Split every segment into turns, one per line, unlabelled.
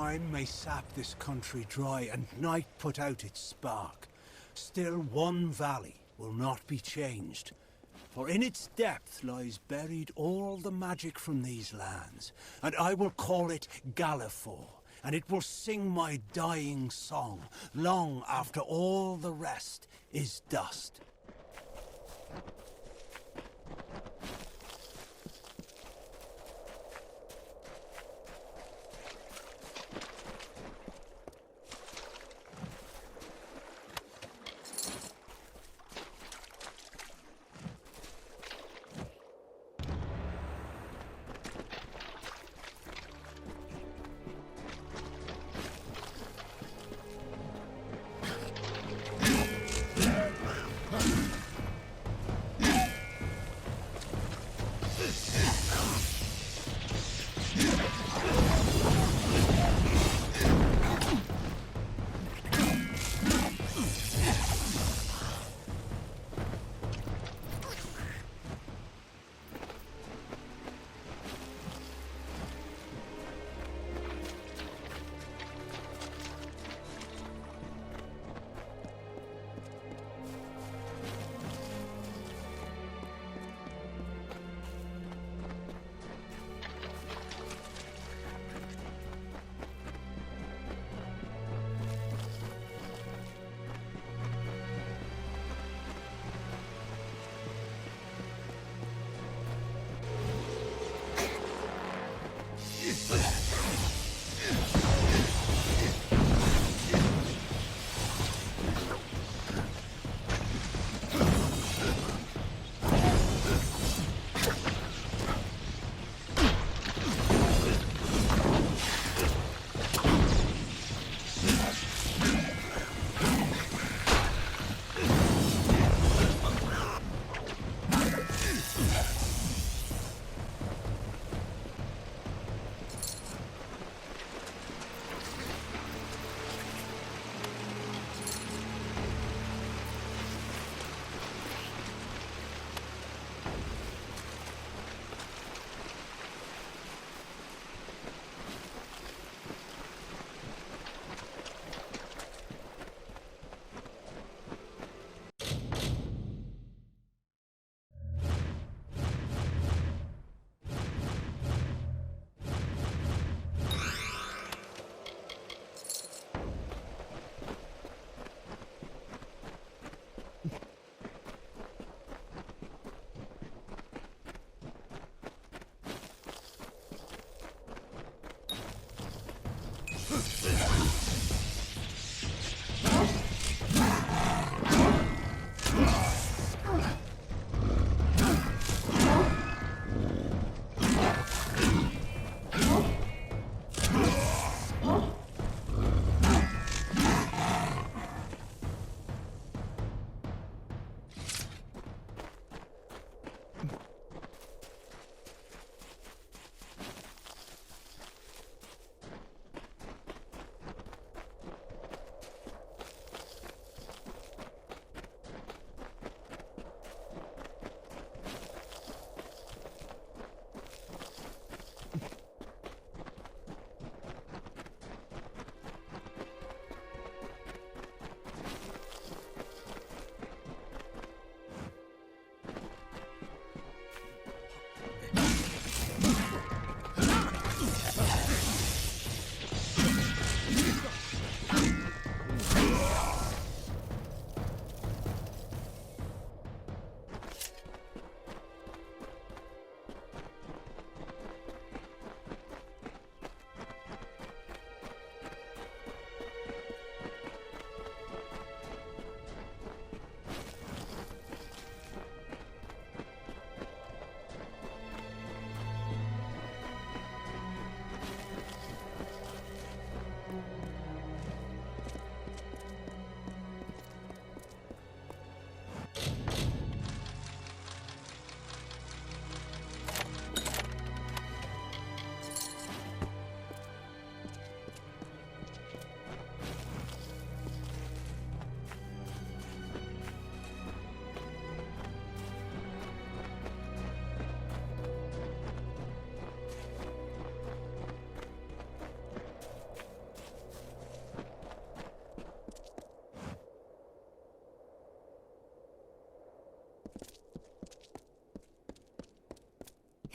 Time may sap this country dry, and night put out its spark. Still one valley will not be changed. For in its depth lies buried all the magic from these lands, and I will call it Gallifore, and it will sing my dying song, long after all the rest is dust.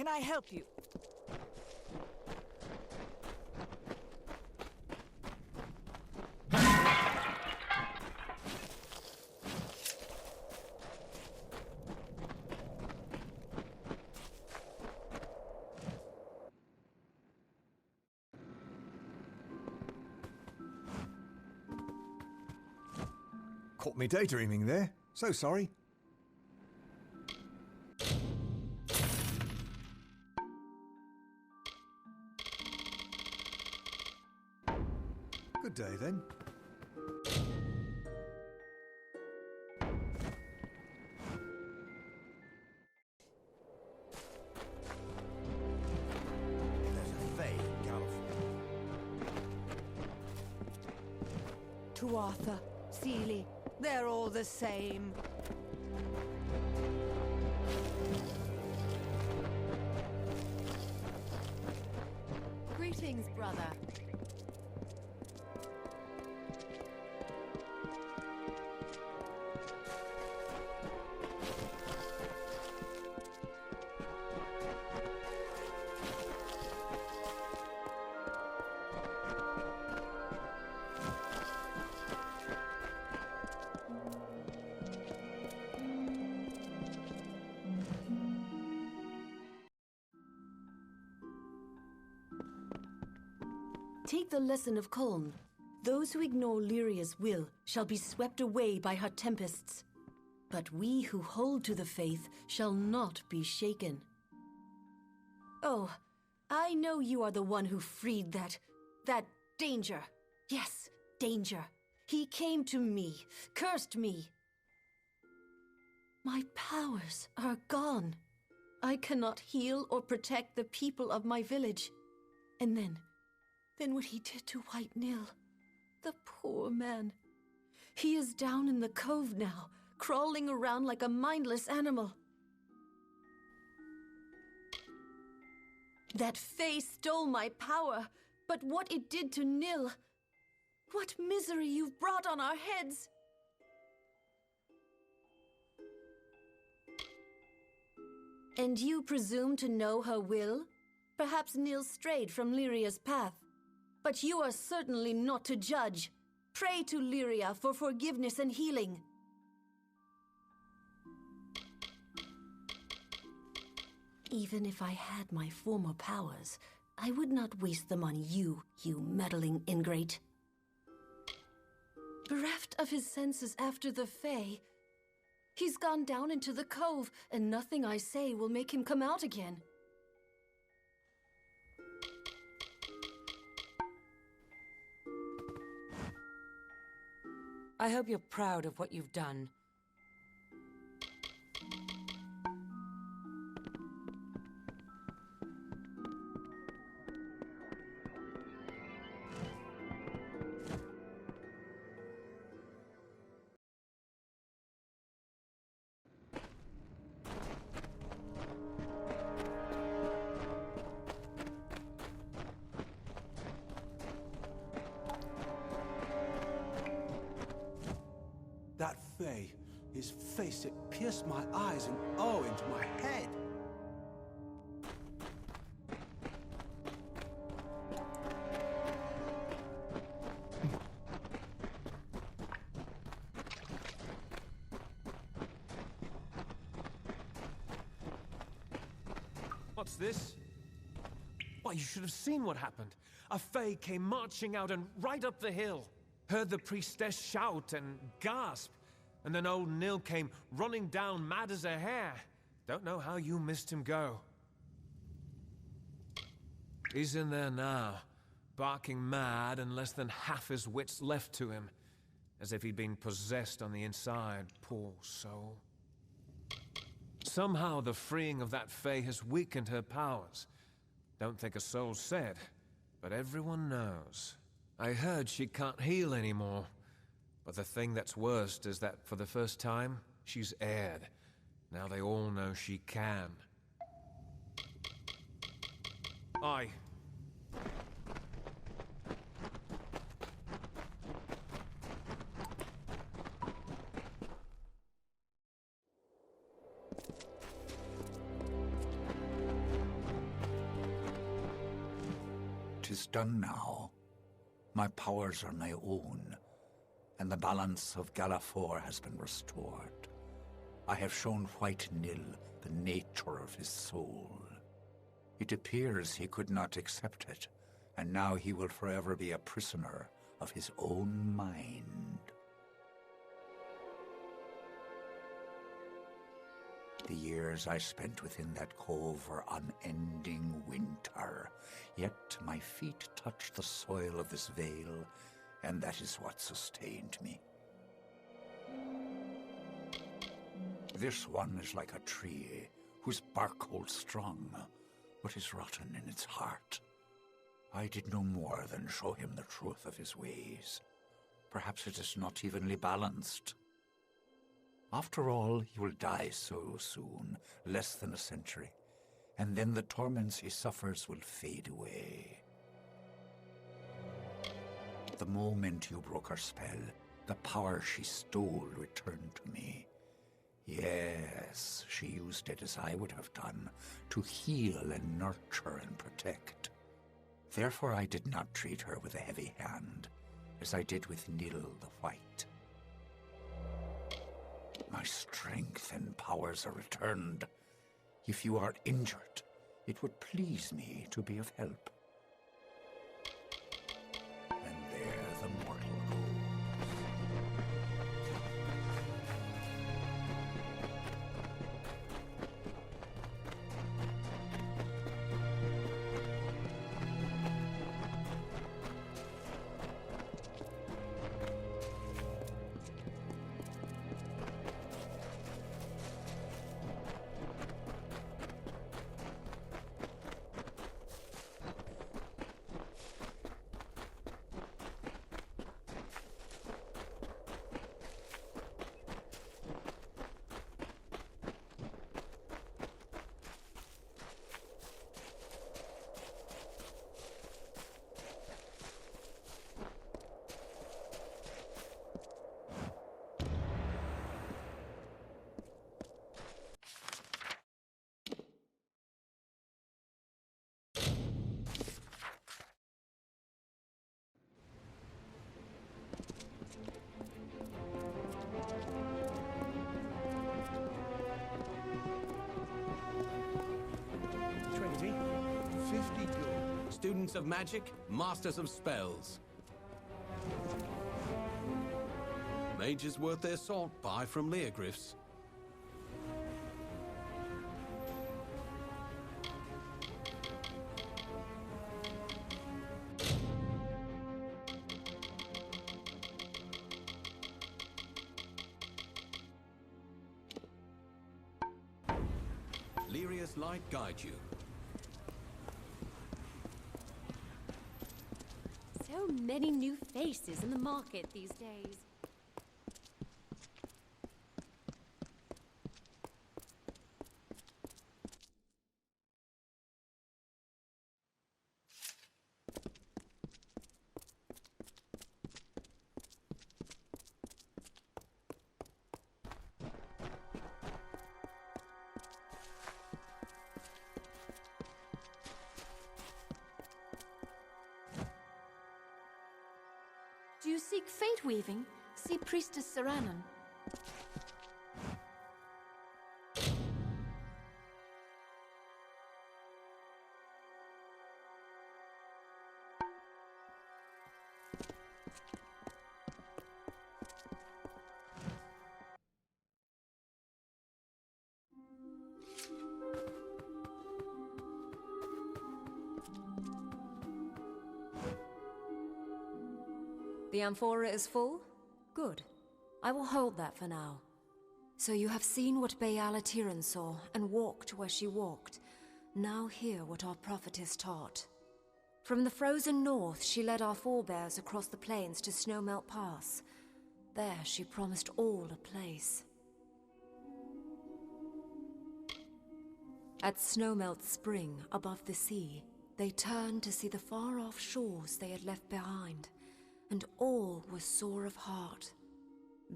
Can I help you?
Caught me daydreaming there. So sorry. Good day then. There's a Fae in Gallifrey.
To Arthur, Seeley, they're all the same.
Greetings, brother.
Take the lesson of Coln. Those who ignore Lyria's will shall be swept away by her tempests. But we who hold to the faith shall not be shaken. Oh, I know you are the one who freed that danger. Yes, danger. He came to me, cursed me. My powers are gone. I cannot heal or protect the people of my village. And then what he did to White Nil. The poor man. He is down in the cove now, crawling around like a mindless animal. That Fae stole my power, but what it did to Nil... What misery you've brought on our heads! And you presume to know her will? Perhaps Nil strayed from Lyria's path. But you are certainly not to judge. Pray to Lyria for forgiveness and healing. Even if I had my former powers, I would not waste them on you, you meddling ingrate. Bereft of his senses after the Fae, he's gone down into the cove, and nothing I say will make him come out again.
I hope you're proud of what you've done.
That Fae, his face, it pierced my eyes and into my head.
What's this? Why, you should have seen what happened. A Fae came marching out and right up the hill. Heard the priestess shout and gasp. And then old Nil came running down mad as a hare. Don't know how you missed him go. He's in there now, barking mad and less than half his wits left to him. As if he'd been possessed on the inside, poor soul. Somehow the freeing of that Fae has weakened her powers. Don't think a soul said, but everyone knows. I heard she can't heal anymore. But the thing that's worst is that for the first time, she's aired. Now they all know she can. Aye.
is done now. My powers are my own, and the balance of Galafor has been restored. I have shown White Nil the nature of his soul. It appears he could not accept it, and now he will forever be a prisoner of his own mind. The years I spent within that cove were unending winter, yet my feet touched the soil of this vale, and that is what sustained me. This one is like a tree, whose bark holds strong, but is rotten in its heart. I did no more than show him the truth of his ways. Perhaps it is not evenly balanced. After all, he will die so soon, less than a century, and then the torments he suffers will fade away. The moment you broke her spell, the power she stole returned to me. Yes, she used it as I would have done, to heal and nurture and protect. Therefore I did not treat her with a heavy hand, as I did with Nil the White. My strength and powers are returned. If you are injured, it would please me to be of help. And there the mortal goes.
Trinity, 50 gold. Students of magic, masters of spells. Mages worth their salt, buy from Leogryphs. Lyria's light guide you.
So many new faces in the market these days.
Do you seek fate weaving? See Priestess Saranon.
The amphora is full? Good. I will hold that for now. So you have seen what Bayala Tiran saw, and walked where she walked. Now hear what our prophetess taught. From the frozen north, she led our forebears across the plains to Snowmelt Pass. There she promised all a place. At Snowmelt Spring, above the sea, they turned to see the far-off shores they had left behind, and all were sore of heart.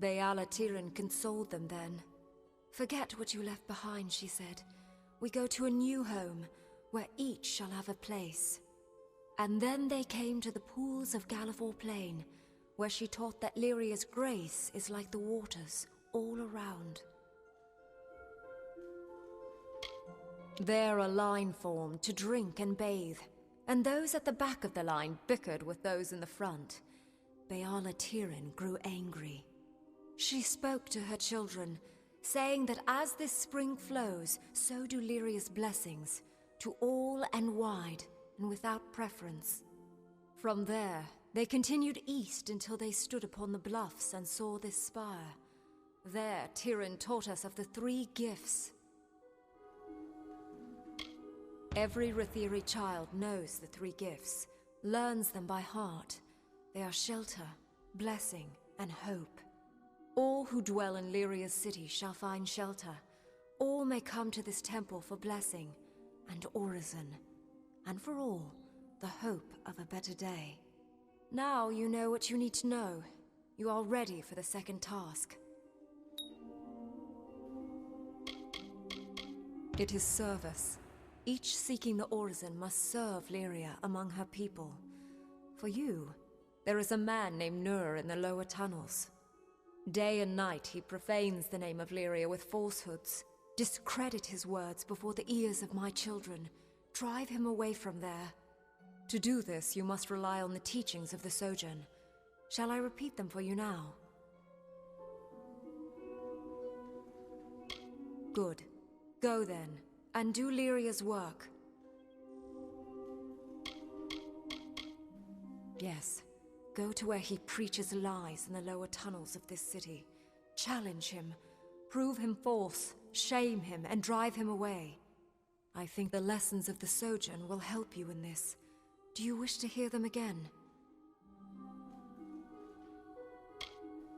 Bayala Tiran consoled them then. "Forget what you left behind," she said. "We go to a new home, where each shall have a place." And then they came to the pools of Gallifore Plain, where she taught that Lyria's grace is like the waters all around. There a line formed to drink and bathe, and those at the back of the line bickered with those in the front. Bayala Tirin grew angry. She spoke to her children, saying that as this spring flows, so do Lyria's blessings, to all and wide, and without preference. From there, they continued east until they stood upon the bluffs and saw this spire. There, Tirin taught us of the 3 gifts. Every Rithiri child knows the 3 gifts, learns them by heart. They are shelter, blessing, and hope. All who dwell in Lyria's city shall find shelter. All may come to this temple for blessing and Orison, and for all, the hope of a better day. Now you know what you need to know. You are ready for the second task. It is service. Each seeking the Orison must serve Lyria among her people. For you, there is a man named Nur in the lower tunnels. Day and night he profanes the name of Lyria with falsehoods. Discredit his words before the ears of my children. Drive him away from there. To do this, you must rely on the teachings of the Sojourn. Shall I repeat them for you now? Good. Go then, and do Lyria's work. Yes, go to where he preaches lies in the lower tunnels of this city. Challenge him, prove him false, shame him, and drive him away. I think the lessons of the Sojourn will help you in this. Do you wish to hear them again?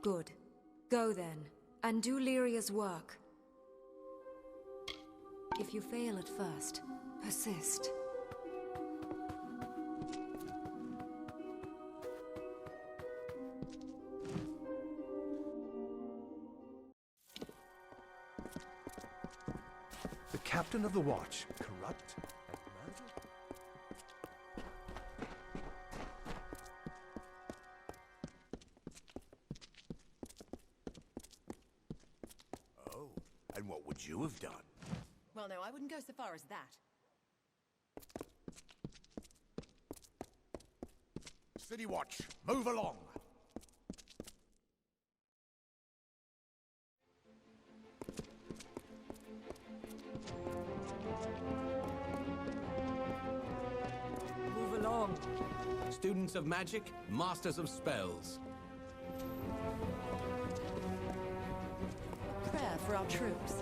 Good. Go then, and do Lyria's work. If you fail at first, persist.
The captain of the watch, corrupt and murdered?
Oh, and what would you have done?
Well, no, I wouldn't go so far as that.
City Watch, move along!
Move along. Students of magic, masters of spells.
Prayer for our troops.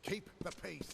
Keep the peace.